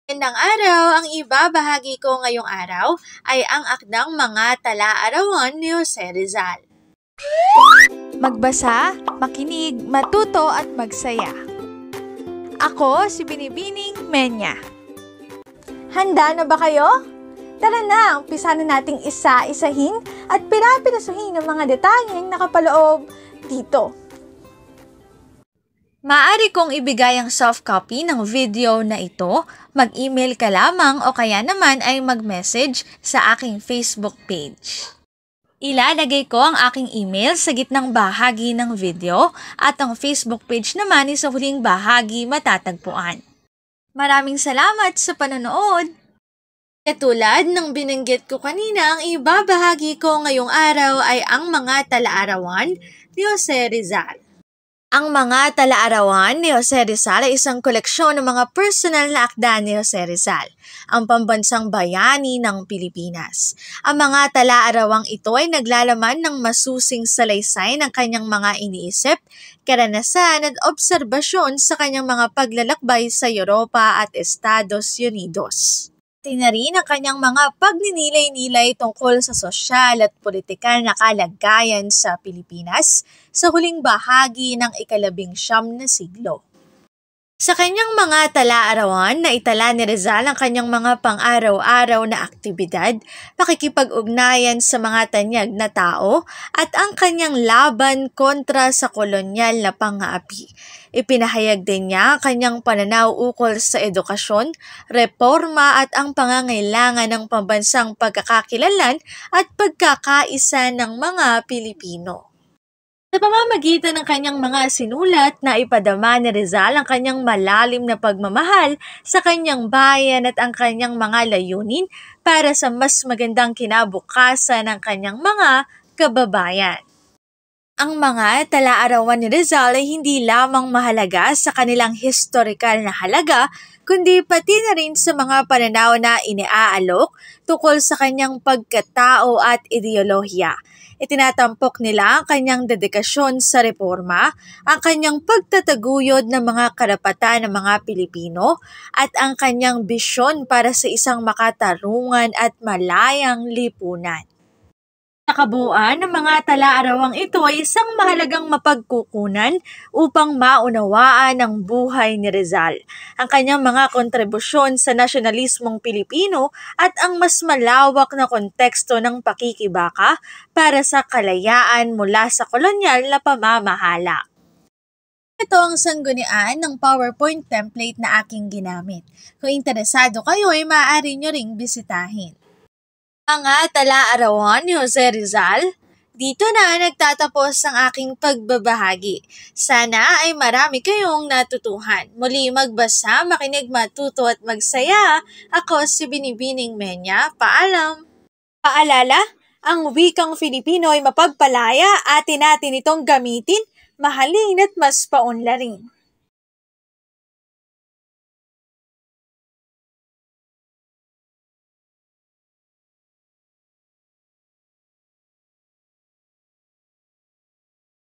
Magandang araw! Ang ibabahagi ko ngayong araw ay ang akdang mga tala-arawan ni Jose Rizal. Magbasa, makinig, matuto at magsaya. Ako si Binibining Menya. Handa na ba kayo? Tara na, umpisa na nating isa-isahin at pirapirasuhin ang mga detalyeng nakapaloob dito. Maaari kong ibigay ang soft copy ng video na ito, mag-email ka lamang o kaya naman ay mag-message sa aking Facebook page. Ilalagay ko ang aking email sa gitnang bahagi ng video at ang Facebook page naman ay sa huling bahagi matatagpuan. Maraming salamat sa panonood! Katulad ng binanggit ko kanina, ang ibabahagi ko ngayong araw ay ang mga tala-arawan ni Jose Rizal. Ang mga tala-arawan ni Jose Rizal ay isang koleksyon ng mga personal na akda ni Jose Rizal, ang pambansang bayani ng Pilipinas. Ang mga tala-arawang ito ay naglalaman ng masusing salaysay ng kanyang mga iniisip, karanasan at obserbasyon sa kanyang mga paglalakbay sa Europa at Estados Unidos. Na rin ang kanyang mga pagninilay-nilay tungkol sa sosyal at politikal na kalagayan sa Pilipinas sa huling bahagi ng ika-19 na siglo. Sa kanyang mga tala-arawan, naitala ni Rizal ang kanyang mga pang-araw-araw na aktibidad, pakikipag-ugnayan sa mga tanyag na tao, at ang kanyang laban kontra sa kolonyal na pang-aapi. Ipinahayag din niya ang kanyang pananaw ukol sa edukasyon, reforma at ang pangangailangan ng pambansang pagkakakilanlan at pagkakaisa ng mga Pilipino. Sa pamamagitan ng kanyang mga sinulat na ipadama ni Rizal ang kanyang malalim na pagmamahal sa kanyang bayan at ang kanyang mga layunin para sa mas magandang kinabukasan ng kanyang mga kababayan. Ang mga tala-arawan ni Rizal ay hindi lamang mahalaga sa kanilang historikal na halaga, kundi pati na rin sa mga pananaw na iniaalok tungkol sa kanyang pagkatao at ideolohiya. Itinatampok nila ang kanyang dedikasyon sa reforma, ang kanyang pagtataguyod ng mga karapatan ng mga Pilipino, at ang kanyang bisyon para sa isang makatarungan at malayang lipunan. Sa kabuuan ng mga tala-arawang ito ay isang mahalagang mapagkukunan upang maunawaan ang buhay ni Rizal, ang kanyang mga kontribusyon sa nasyonalismong Pilipino at ang mas malawak na konteksto ng pakikibaka para sa kalayaan mula sa kolonyal na pamamahala. Ito ang sanggunian ng PowerPoint template na aking ginamit. Kung interesado kayo ay maaari nyo ring bisitahin. Mga tala-arawan ni Jose Rizal, dito na nagtatapos ang aking pagbabahagi. Sana ay marami kayong natutuhan. Muli magbasa, makinig, matuto at magsaya. Ako si Binibining Menya. Paalam! Paalala, ang wikang Filipino ay mapagpalaya, atin natin itong gamitin, mahalin at mas paunlarin.